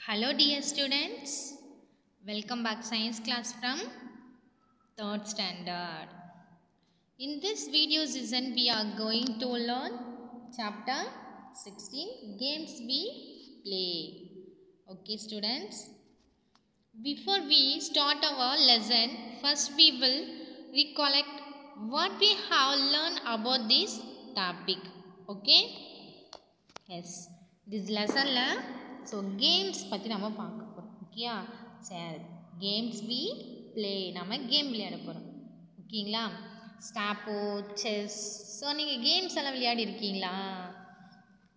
Hello dear students, welcome back science class from 3rd standard. In this video session we are going to learn chapter 16 games we play. Okay students, before we start our lesson, first we will recollect what we have learned about this topic. Okay? Yes, this lesson la so games பத்தி நம்ம பார்க்க போறோம். ஓகேயா? சரி, games we play, நம்ம game விளையாட போறோம். ஓகேங்களா? ஸ்டாப்போ, செஸ். ஸோ நீங்கள் கேம்ஸ் எல்லாம் விளையாடி இருக்கீங்களா?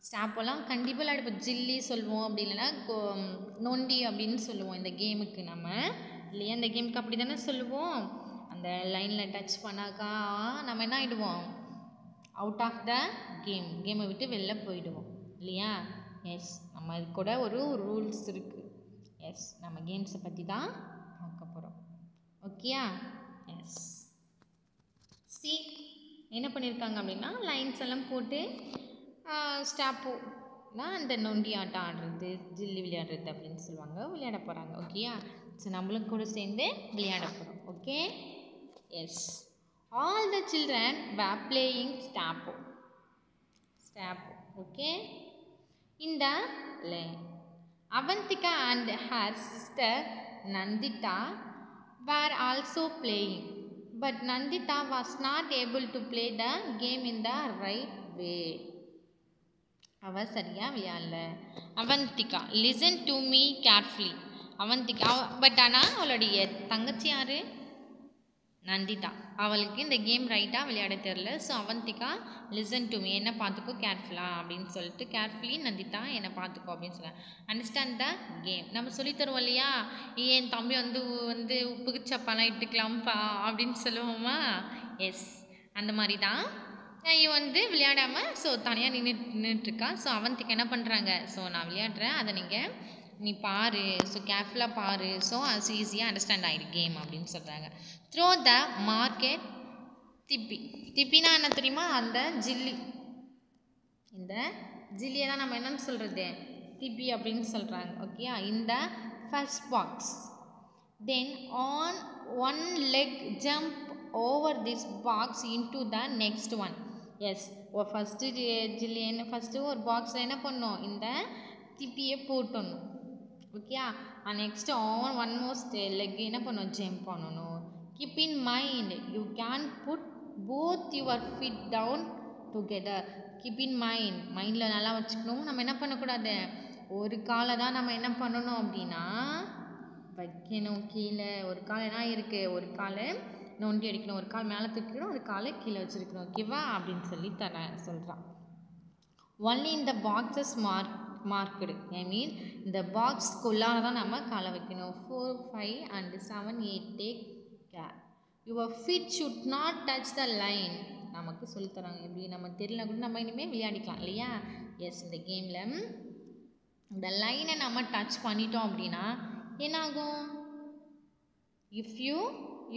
ஸ்டாப்போலாம் கண்டிப்பாக விளையாடுப்போம். ஜில்லி சொல்லுவோம், அப்படி இல்லைன்னா நொண்டி அப்படின்னு சொல்லுவோம் இந்த கேமுக்கு நம்ம இல்லையா? இந்த கேமுக்கு அப்படி தானே சொல்லுவோம். அந்த லைனில் டச் பண்ணாக்கா நம்ம என்ன ஆகிடுவோம்? அவுட் ஆஃப் த கேமை விட்டு வெளில போயிடுவோம் இல்லையா? எஸ், நம்ம இது கூட ஒரு ரூல்ஸ் இருக்குது. எஸ், நம்ம கேம்ஸை பற்றி தான் பார்க்க போகிறோம். ஓகேயா? எஸ், சி என்ன பண்ணியிருக்காங்க அப்படின்னா லைன்ஸ் எல்லாம் போட்டு ஸ்டாப்போனா அந்த நொண்டி ஆட்டம் ஆடுறது, ஜில்லி விளையாடுறது அப்படின்னு சொல்லுவாங்க, விளையாட போகிறாங்க. ஓகேயா? ஸோ நம்மளும் கூட சேர்ந்து விளையாட போகிறோம். Okay? Yes, all the children were playing Stapo. Okay? In the lane, Avantika and her sister Nandita were also playing, but Nandita was not able to play the game in the right way. அவ சரியா விளையாடல. Avantika, listen to me carefully. Avantika, but ஆனால் அவளுடைய தங்கச்சி யாரு? நந்திதா. அவளுக்கு இந்த game ரைட்டாக விளையாட தெரில. So Avanthika listen to me, என்ன பார்த்துக்கோ கேர்ஃபுல்லாக அப்படின்னு சொல்லிட்டு, கேர்ஃபுல்லி நந்திதா என்னை பார்த்துக்கோ அப்படின்னு சொல்லுவாங்க. Understand the game. நம்ம சொல்லித்தருவோம் இல்லையா? என் தம்பி வந்து உப்புக்கு சப்பாலாம் இட்டுக்கலாம்ப்பா அப்படின்னு சொல்லுவோமா? எஸ், அந்த மாதிரி தான் இவன் வந்து விளையாடாமல் ஸோ தனியாக நின்றுட்டுருக்கா. ஸோ அவந்திகா என்ன பண்ணுறாங்க? ஸோ நான் விளையாடுறேன், அதை நீ பாரு, ஸோ கேர்ஃபுல்லாக பாரு, ஸோ அது ஈஸியாக அண்டர்ஸ்டாண்ட் ஆகிடு கேம் அப்படின்னு சொல்கிறாங்க. த்ரோ த மார்க்கெட் திப்பினா என்ன தெரியுமா? அந்த ஜில்லி, இந்த ஜில்லியை தான் நம்ம என்னன்னு சொல்கிறது? திப்பி அப்படின்னு சொல்கிறாங்க. ஓகேயா? இந்த first box, then on one leg jump over this box into the next one. Yes, first ஜில்லி என்ன ஃபஸ்ட்டு ஒரு பாக்ஸில் என்ன பண்ணணும்? இந்த திப்பியை போட்டணும். ஓகேயா? Next on one most leg என்ன பண்ணணும்? ஜம்ப் பண்ணணும். Keep in mind you can put both your feet down together. Keep in மைண்டில் நல்லா வச்சுக்கணும். நம்ம என்ன பண்ணக்கூடாது? ஒரு காலை தான் நம்ம என்ன பண்ணணும் அப்படின்னா வைக்கணும் கீழே. ஒரு கால் என்ன இருக்குது? ஒரு காலை நோண்டி அடிக்கணும், ஒரு கால் மேலே தூக்கிக்கணும், ஒரு காலை கீழே வச்சுருக்கணும். ஓகேவா? அப்படின்னு சொல்லி சொல்கிறான். ஒன்லி இந்த பாக்ஸஸ் மார்க்குடு, ஐ மீன் இந்த பாக்ஸ்க்குள்ளார தான் நம்ம காலை வைக்கணும். 4, 5 and 7, 8 take care. Your feet should not touch the line. நமக்கு சொல்லித்தராங்க. எப்படி நம்ம தெரியல கூட நம்ம இனிமேல் விளையாடிக்கலாம் இல்லையா? எஸ், இந்த கேமில் இந்த லைனை நம்ம டச் பண்ணிட்டோம் அப்படின்னா என்னாகும்?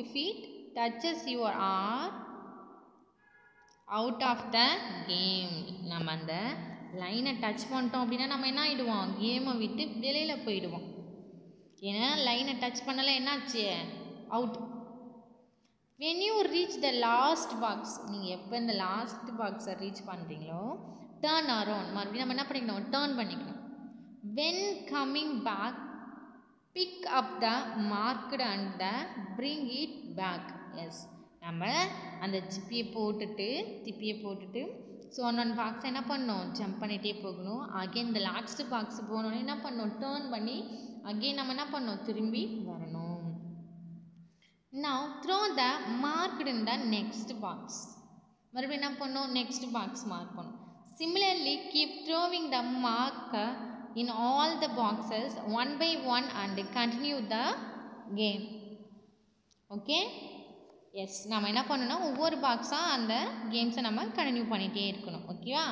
If it touches your are out of the game. நம்ம அந்த லைனை டச் பண்ணிட்டோம் அப்படின்னா நம்ம என்ன ஆகிடுவோம்? கேமை விட்டு வெளியில் போயிடுவோம். ஏன்னா லைனை டச் பண்ணலை, என்னாச்சு? Out. when you reach the last box, நீங்கள் எப்போ இந்த லாஸ்ட் பாக்ஸை ரீச் பண்ணுறீங்களோ டர்ன் அரவுண்ட், மறுபடியும் நம்ம என்ன பண்ணிக்கணும்? டர்ன் பண்ணிக்கணும். when coming back pick up the marked and the bring it back. Yes, நம்ம அந்த திப்பியை போட்டுட்டு ஸோ ஒன் பாக்ஸ் என்ன பண்ணணும்? ஜம்ப் பண்ணிகிட்டே போகணும். அகெயின் இந்த லாஸ்ட் பாக்ஸ் போகணுன்னு என்ன பண்ணணும்? டேர்ன் பண்ணி அகெயின் நம்ம என்ன பண்ணணும்? திரும்பி வரணும். Now throw the marked in the next box. மறுபடியும் என்ன பண்ணணும்? நெக்ஸ்ட் பாக்ஸ் மார்க் பண்ணணும். Similarly keep throwing the marker in all the boxes one by one and continue the game. Okay? Yes, நம்ம என்ன பண்ணணும்னா ஒவ்வொரு பாக்ஸாக அந்த கேம்ஸை நம்ம கண்டினியூ பண்ணிகிட்டே இருக்கணும். ஓகேவா?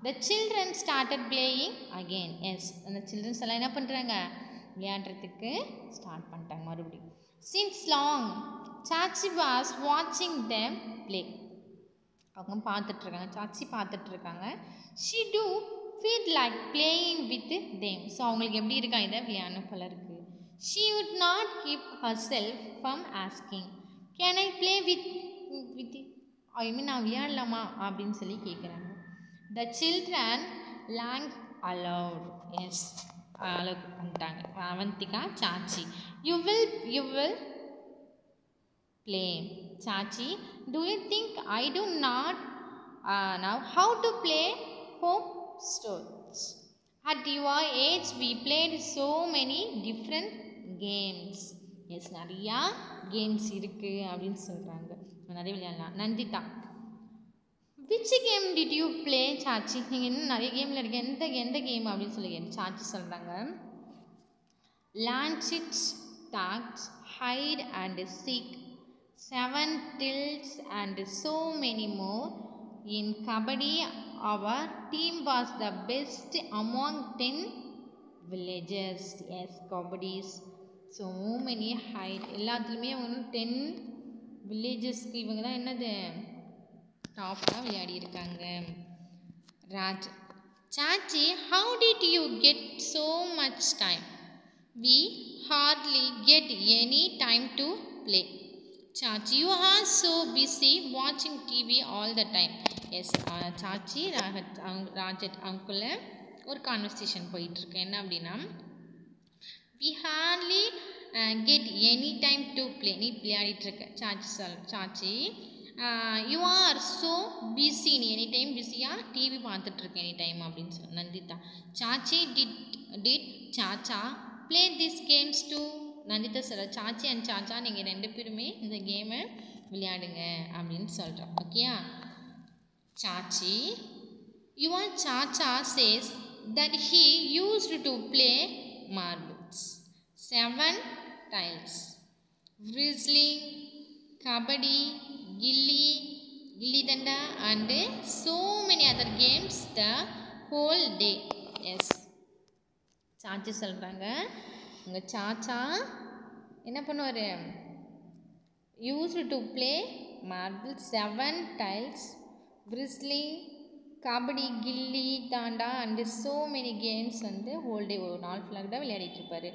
The children started playing again. Yes, அந்த சில்ட்ரன்ஸ் எல்லாம் என்ன பண்ணுறாங்க? விளையாடுறதுக்கு ஸ்டார்ட் பண்ணிட்டாங்க மறுபடியும். சின்ஸ் லாங் சாச்சி வாஸ் வாட்சிங் தெம் ப்ளே. அவங்க பார்த்துட்ருக்காங்க, சாச்சி பார்த்துட்ருக்காங்க. She too feel like playing with them. ஸோ அவங்களுக்கு எப்படி இருக்கா இதை விளையாடணும் போல இருக்கு. She would not keep herself from asking, can I play with I mean நான் விளையாடலாமா அப்படின்னு சொல்லி கேட்குறாங்க. The children laughed aloud. Yes, allow பண்ணிட்டாங்க. Avantika Chachi, you will play. Chachi, do you think I do not know how to play home stones? At your age we played so many different games. Yes, நிறையா games இருக்குது அப்படின்னு சொல்கிறாங்க. நிறைய விளையாடலாம். Nandita, which game did you play சாச்சி? நீங்கள் இன்னும் நிறைய கேமில் இருக்க எந்த கேம் அப்படின்னு சொல்லி சாச்சி சொல்கிறாங்க. Lancet, tags, hide and seek, 7 tilts and so many more. In Kabaddi, our team was the best among 10 villages. Yes, Kabaddi, so many hide. எல்லாத்துலேயுமே அவங்க 10 வில்லேஜஸ்க்கு இவங்க தான் என்னது டாப்பாக விளையாடி இருக்காங்க. ராஜ், சாச்சி, how did you get so much time? We hardly get any time to play. Chachi, you are so busy watching TV all the time. Yes, சாச்சி ராஜட் அவங்கள ஒரு conversation போயிட்டுருக்கு. என்ன அப்படின்னா, we hardly get any time to play. நீ விளையாடிட்டுருக்க. Chachi, you are so busy, நீ any time பிஸியாக TV பார்த்துட்ருக்க எனி டைம் அப்படின்னு சொல்லி. Nandita, Chachi, did Chacha play this games too? Nandita சொல்கிற, சாச்சி அண்ட் சாச்சா நீங்கள் 2 பேருமே இந்த கேமை விளையாடுங்க அப்படின்னு சொல்கிறோம். ஓகேயா? சாச்சி, your Chacha says that he used to play marbles, 7 tiles, wrestling, kabaddi, gilli danda and so many other games the whole day. Yes, Chachi சொல்கிறாங்க, உங்கள் சாச்சா என்ன பண்ணுவார்? Used to play marble, 7 tiles, wrestling, kabaddi, gilli danda and so many games வந்து whole day ஒரு நாள் ஃபுல்லாக கூட விளையாடிட்டுருப்பார்.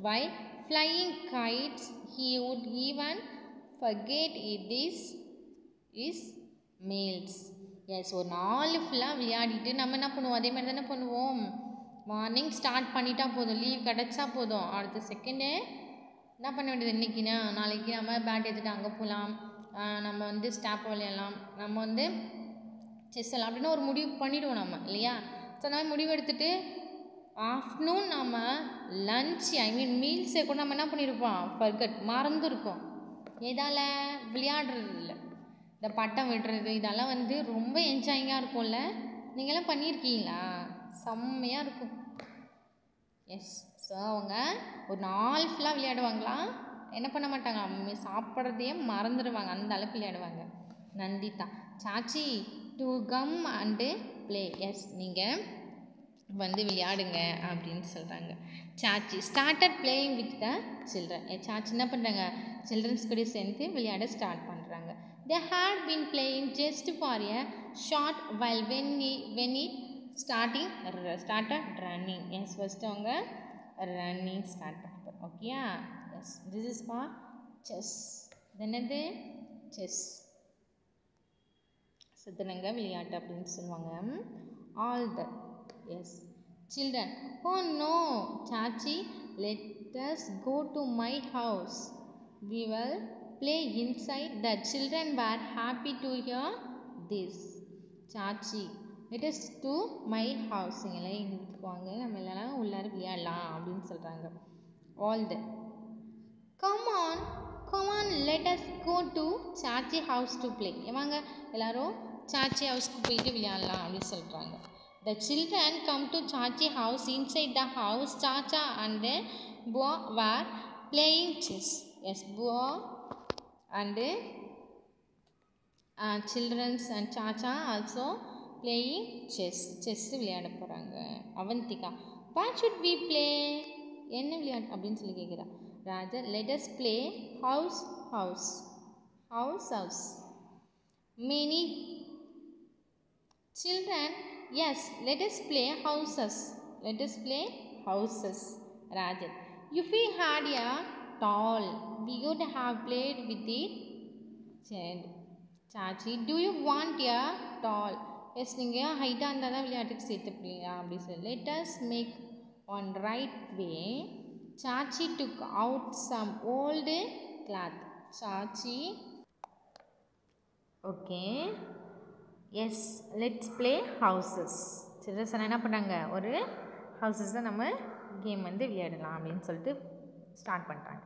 Why flying kites he would even forget is meals. Yes, ஒரு நாள் ஃபுல்லாக விளையாடிட்டு நம்ம என்ன பண்ணுவோம்? அதே மாதிரி தானே பண்ணுவோம். மார்னிங் ஸ்டார்ட் பண்ணிட்டா போதும், லீவ் கிடச்சா போதும், அடுத்த செகண்டே என்ன பண்ண வேண்டியது? இன்றைக்கினா நாளைக்கு நம்ம பேட் எடுத்துகிட்டு அங்கே போகலாம், நம்ம வந்து ஸ்டாப் விளையாடலாம், நம்ம வந்து செஸ் எல்லாம் அப்படின்னு ஒரு முடிவு பண்ணிவிடுவோம் நம்ம, இல்லையா? ஸோ அந்த மாதிரி முடிவு எடுத்துகிட்டு ஆஃப்டர்நூன் நம்ம லன்ச் மீல்ஸை கூட நம்ம என்ன பண்ணியிருப்போம்? ஃபர்கட், மறந்துருக்கோம். எதால்? விளையாடுறது இல்லை, இந்த பட்டம் விடுறது, இதெல்லாம் வந்து ரொம்ப என்ஜாயிங்காக இருக்கும்ல. நீங்களாம் பண்ணியிருக்கீங்களா? செம்மையாக இருக்கும். எஸ், ஸோ அவங்க ஒரு நாள் ஃபுல்லாக விளையாடுவாங்களாம், என்ன பண்ண மாட்டாங்க, சாப்பிட்றதையே மறந்துடுவாங்க, அந்த அளவுக்கு விளையாடுவாங்க. Nandita, Chachi, to come and play. Yes, நீங்கள் வந்து விளையாடுங்க அப்படின்னு சொல்கிறாங்க. Chachi started playing with the children. Chachi என்ன பண்ணுறாங்க? சில்ட்ரன்ஸ் கூட சேர்ந்து விளையாட ஸ்டார்ட் பண்ணுறாங்க. They had been playing just for a short while when it started running. Yes, first அவங்க ரன்னிங் ஸ்டார்ட் பண்ணுறோம். ஓகேயா? Yes, this is for chess. என்னது? செஸ், சதுரங்க விளையாட்டு அப்படின்னு சொல்லுவாங்க. All the yes children, oh no Chachi, let us go to my house, we will play inside. The children were happy to hear this. Chachi, let us to my house, இங்கே இங்கே வாங்க, நம்ம எல்லாம் உள்ளார விளையாடலாம் அப்படின்னு சொல்கிறாங்க. All the come on let us go to Chachi house to play. வாங்க எல்லாரும் சாச்சி ஹவுஸ்க்கு போயிட்டு விளையாடலாம் அப்படின்னு சொல்கிறாங்க. The children come to Chachi house. Inside the house, Chacha and Boa were playing chess. Yes, Boa and children and Chacha also playing chess. Chess விளையாட போகிறாங்க. Avantika, what should we play? என்ன விளையாட்டு அப்படின்னு சொல்லி கேட்குறா. ராஜா, let us play house. Many children Yes, let us play houses. Let us play houses. Rajat. If we had a doll, we would have played with it. Said Chachi. Do you want a doll? Yes, நீங்கள் ஹைட்டாக இருந்தால் தான் விளையாட்டுக்கு சேர்த்துப்பீங்க அப்படி சொல்லி. Let us make one right way. Chachi took out some old cloth. Chachi. Okay. Yes let's play houses. Childrens என்ன பண்ணாங்க, ஒரு ஹவுசஸை நம்ம கேம் வந்து விளையாடலாம் அப்படின்னு சொல்லிட்டு ஸ்டார்ட் பண்ணிட்டாங்க.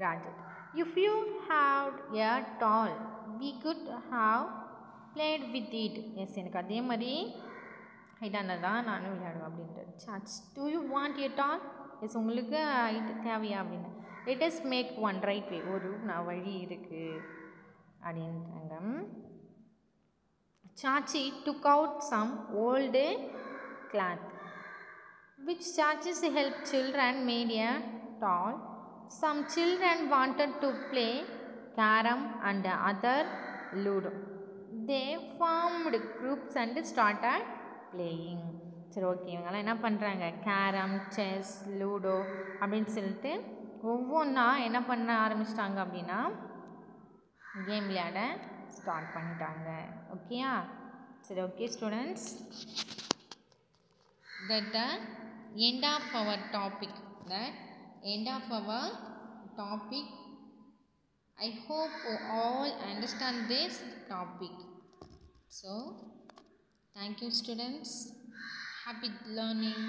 Rajat. If you have a doll we could have played with it. Yes எனக்கு அதே மாதிரி ஹைட்டாக தான் நானும் விளையாடுவேன் அப்படின்ட்டு. சார்ஜ். Do you want a doll? Yes உங்களுக்கு ஹைட் தேவையா அப்படின்னு. Let us make one right way. ஒரு வழி இருக்குது அப்படின்ட்டாங்க. Chachi took out some old cloth, which Chachi's help children made a doll. Some children wanted to play carom and other ludo. They formed groups and started playing. சரி okay, இவங்கெல்லாம் என்ன பண்ணுறாங்க, carrom, chess, ludo அப்படின்னு சொல்லிட்டு ஒவ்வொன்றா என்ன பண்ண ஆரம்பிச்சிட்டாங்க அப்படின்னா கேம் விளையாட ஸ்டார்ட் பண்ணிட்டாங்க. ஓகேயா? சரி okay students, that the end of our topic. I hope you all understand this topic. So thank you students. Happy learning.